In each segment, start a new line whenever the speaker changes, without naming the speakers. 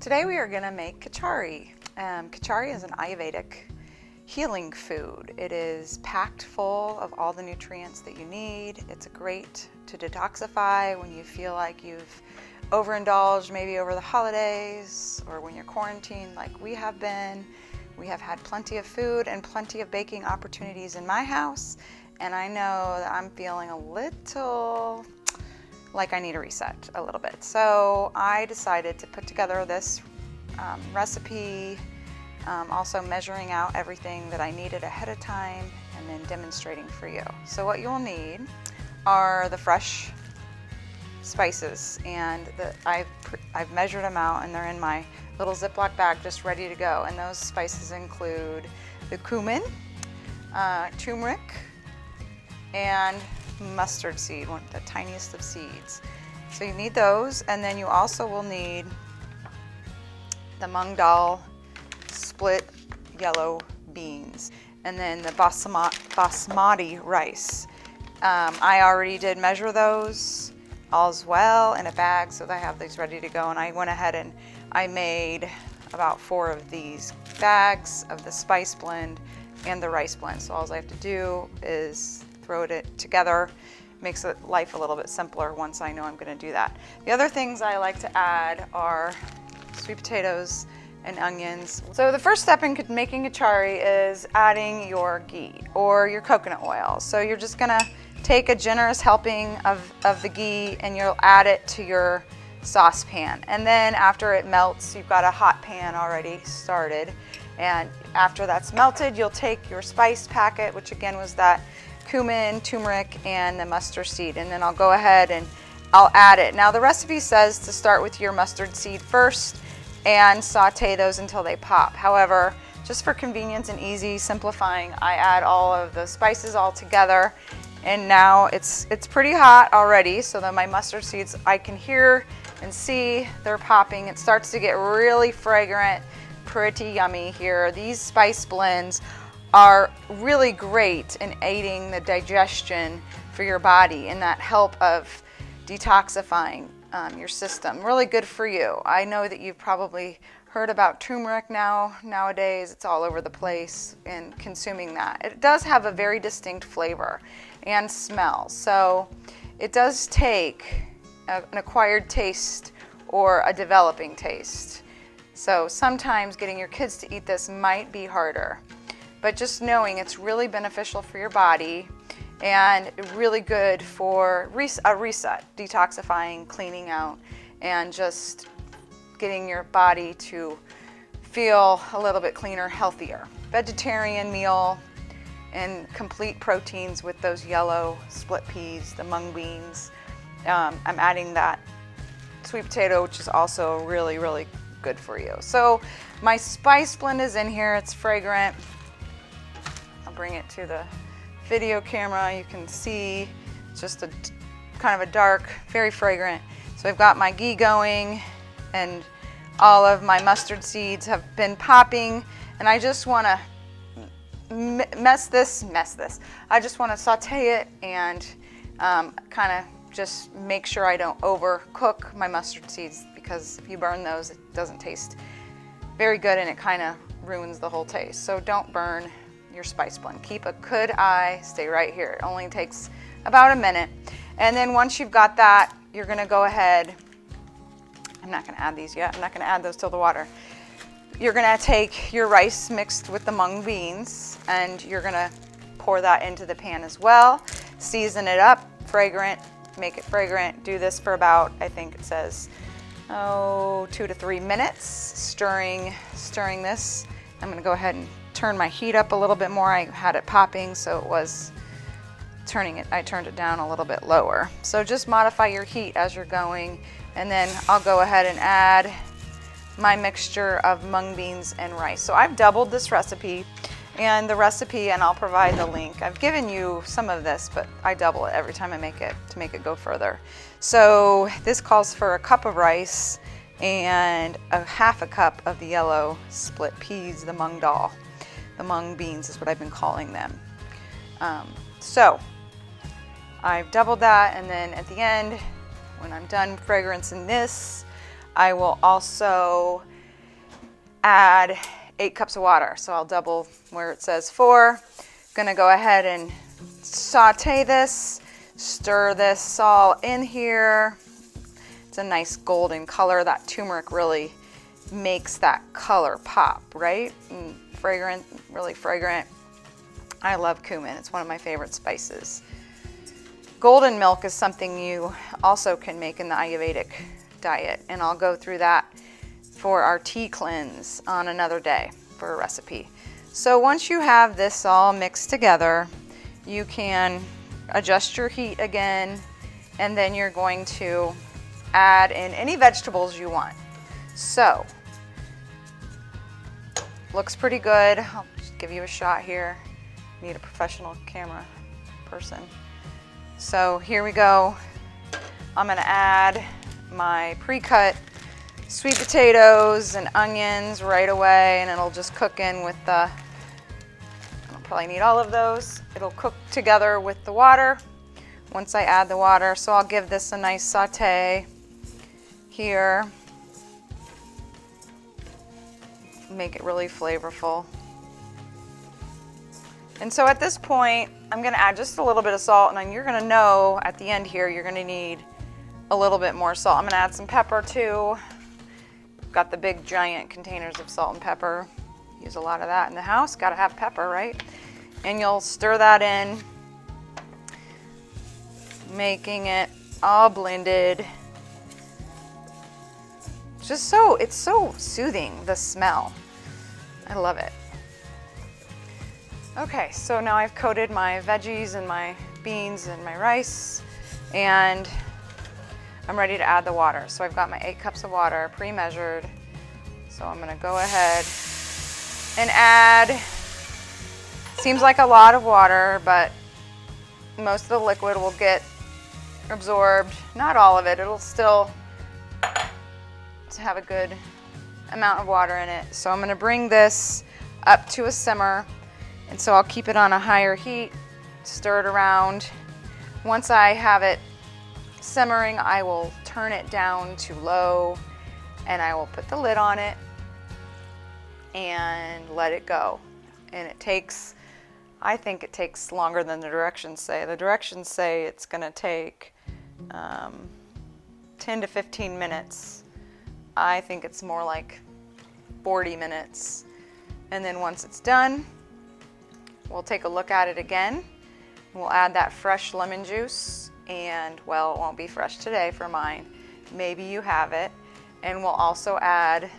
Today we are going to make Kitchari. Kitchari is an Ayurvedic healing food. It is packed full of all the nutrients that you need. It's great to detoxify when you feel like you've overindulged maybe over the holidays or when you're quarantined like we have been. We have had plenty of food and plenty of baking opportunities in my house, and I know that I'm feeling a little like I need a reset a little bit. So I decided to put together this recipe, also measuring out everything that I needed ahead of time and then demonstrating for you. So what you'll need are the fresh spices, and I've measured them out and they're in my little Ziploc bag just ready to go. And those spices include the cumin, turmeric, and mustard seed, one of the tiniest of seeds. So you need those, and then you also will need the mung dal split yellow beans, and then the basmati rice. I already did measure those as well in a bag, so that I have these ready to go, and I went ahead and I made about 4 of these bags of the spice blend and the rice blend. So all I have to do is throw it together. Makes life a little bit simpler once I know I'm going to do that. The other things I like to add are sweet potatoes and onions. So the first step in making Kitchari is adding your ghee or your coconut oil. So you're just going to take a generous helping of the ghee and you'll add it to your saucepan. And then after it melts, you've got a hot pan already started. And after that's melted, you'll take your spice packet, which again was that cumin, turmeric, and the mustard seed, and then I'll go ahead and I'll add it. Now the recipe says to start with your mustard seed first and saute those until they pop. However, just for convenience and easy simplifying, I add all of the spices all together, and now it's pretty hot already, so that my mustard seeds, I can hear and see they're popping. It starts to get really fragrant, pretty yummy here. These spice blends are really great in aiding the digestion for your body and that help of detoxifying your system. Really good for you. I know that you've probably heard about turmeric nowadays. It's all over the place in consuming that. It does have a very distinct flavor and smell. So it does take an acquired taste or a developing taste. So sometimes getting your kids to eat this might be harder. But just knowing it's really beneficial for your body and really good for a reset, detoxifying, cleaning out, and just getting your body to feel a little bit cleaner, healthier. Vegetarian meal and complete proteins with those yellow split peas, the mung beans. I'm adding that sweet potato, which is also really, really good for you. So my spice blend is in here. It's fragrant. Bring it to the video camera. You can see it's just a kind of a dark, very fragrant. So I've got my ghee going and all of my mustard seeds have been popping, and I just want to mess this. I just want to saute it and kind of just make sure I don't overcook my mustard seeds, because if you burn those, it doesn't taste very good and it kind of ruins the whole taste. So don't burn your spice blend. Keep a good eye, stay right here. It only takes about a minute. And then once you've got that, you're gonna go ahead, I'm not gonna add these yet, I'm not gonna add those till the water. You're gonna take your rice mixed with the mung beans and you're gonna pour that into the pan as well. Season it up, fragrant, make it fragrant. Do this for about, I think it says, 2 to 3 minutes, stirring this. I'm gonna go ahead and turn my heat up a little bit more. I had it popping, so it was I turned it down a little bit lower. So just modify your heat as you're going, and then I'll go ahead and add my mixture of mung beans and rice. So I've doubled this recipe, and I'll provide the link. I've given you some of this, but I double it every time I make it to make it go further. So this calls for a cup of rice and a half a cup of the yellow split peas, the mung dal. The mung beans is what I've been calling them. So I've doubled that, and then at the end, when I'm done fragrancing this, I will also add 8 cups of water. So I'll double where it says 4. Gonna go ahead and saute this, stir this all in here. It's a nice golden color. That turmeric really makes that color pop, right? And fragrant, really fragrant. I love cumin. It's one of my favorite spices. Golden milk is something you also can make in the Ayurvedic diet, and I'll go through that for our tea cleanse on another day for a recipe. So once you have this all mixed together, you can adjust your heat again, and then you're going to add in any vegetables you want. So, looks pretty good. I'll just give you a shot here. Need a professional camera person. So here we go. I'm gonna add my pre-cut sweet potatoes and onions right away, and it'll just cook in with the, I'll probably need all of those. It'll cook together with the water once I add the water. So I'll give this a nice saute here. Make it really flavorful. And so at this point, I'm gonna add just a little bit of salt, and then you're gonna know at the end here, you're gonna need a little bit more salt. I'm gonna add some pepper too. Got the big giant containers of salt and pepper. Use a lot of that in the house. Gotta have pepper, right? And you'll stir that in, making it all blended. It's so soothing, the smell. I love it. Okay, so now I've coated my veggies and my beans and my rice, and I'm ready to add the water. So I've got my 8 cups of water pre-measured. So I'm gonna go ahead and add, seems like a lot of water, but most of the liquid will get absorbed. Not all of it, it'll still have a good amount of water in it. So I'm gonna bring this up to a simmer, and so I'll keep it on a higher heat, stir it around. Once I have it simmering, I will turn it down to low, and I will put the lid on it and let it go. And it takes, I think it takes longer than the directions say. The directions say it's gonna take 10 to 15 minutes. I think it's more like 40 minutes. And then once it's done, we'll take a look at it again. We'll add that fresh lemon juice, and well, it won't be fresh today for mine. Maybe you have it. And we'll also add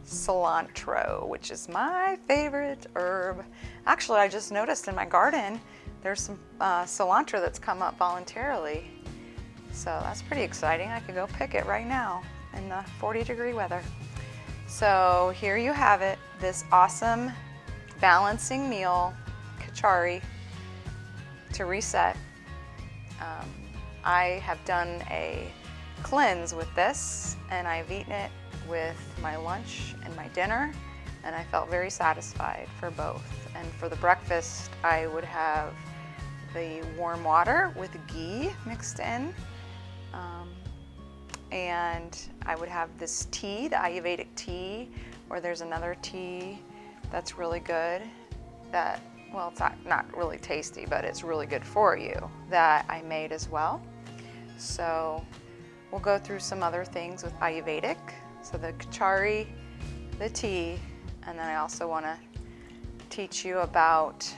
cilantro, which is my favorite herb. Actually, I just noticed in my garden, there's some cilantro that's come up voluntarily. So that's pretty exciting. I could go pick it right now in the 40-degree weather. So here you have it, this awesome balancing meal, Kitchari, to reset. I have done a cleanse with this, and I've eaten it with my lunch and my dinner, and I felt very satisfied for both. And for the breakfast, I would have the warm water with ghee mixed in, and I would have this tea, the Ayurvedic tea, or there's another tea that's really good that, well, it's not really tasty, but it's really good for you, that I made as well. So we'll go through some other things with Ayurvedic. So the Kitchari, the tea, and then I also want to teach you about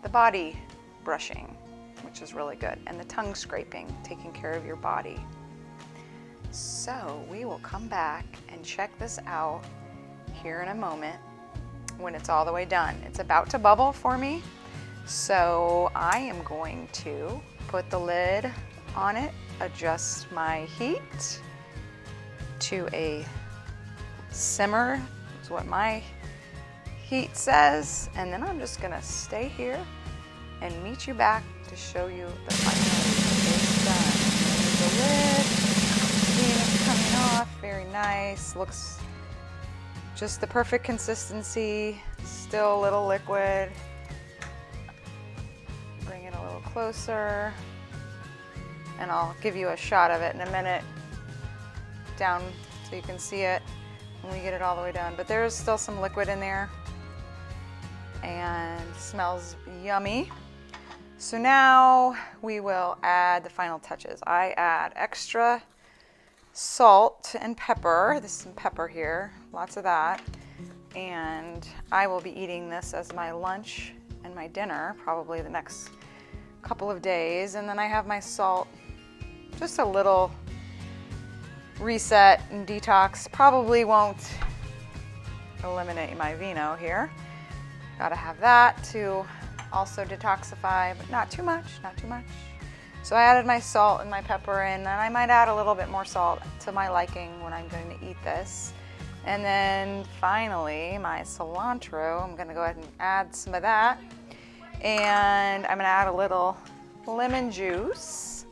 the body brushing, which is really good, and the tongue scraping, taking care of your body. So we will come back and check this out here in a moment when it's all the way done. It's about to bubble for me, so I am going to put the lid on it, adjust my heat to a simmer, is what my heat says, and then I'm just gonna stay here and meet you back to show you the final is done. There's the lid, steam is coming off, very nice, looks just the perfect consistency, still a little liquid. Bring it a little closer, and I'll give you a shot of it in a minute, down so you can see it. when we get it all the way done. But there's still some liquid in there and smells yummy. So now we will add the final touches. I add extra salt and pepper. This is some pepper here, lots of that. And I will be eating this as my lunch and my dinner, probably the next couple of days. And then I have my salt, just a little reset and detox. Probably won't eliminate my vino here. Gotta have that to also detoxify, but not too much, not too much. So I added my salt and my pepper in, and I might add a little bit more salt to my liking when I'm going to eat this. And then finally, my cilantro, I'm gonna go ahead and add some of that. And I'm gonna add a little lemon juice.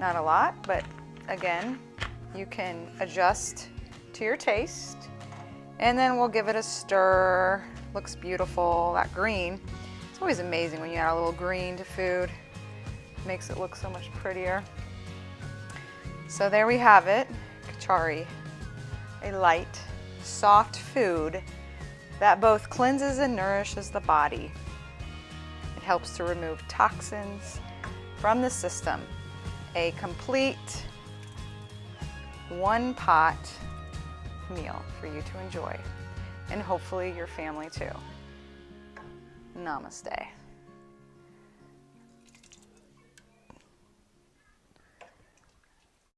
Not a lot, but again, you can adjust to your taste. And then we'll give it a stir. Looks beautiful, that green. It's always amazing when you add a little green to food. It makes it look so much prettier. So there we have it, Kitchari, a light, soft food that both cleanses and nourishes the body. It helps to remove toxins from the system. A complete one-pot meal for you to enjoy, and hopefully your family too. Namaste.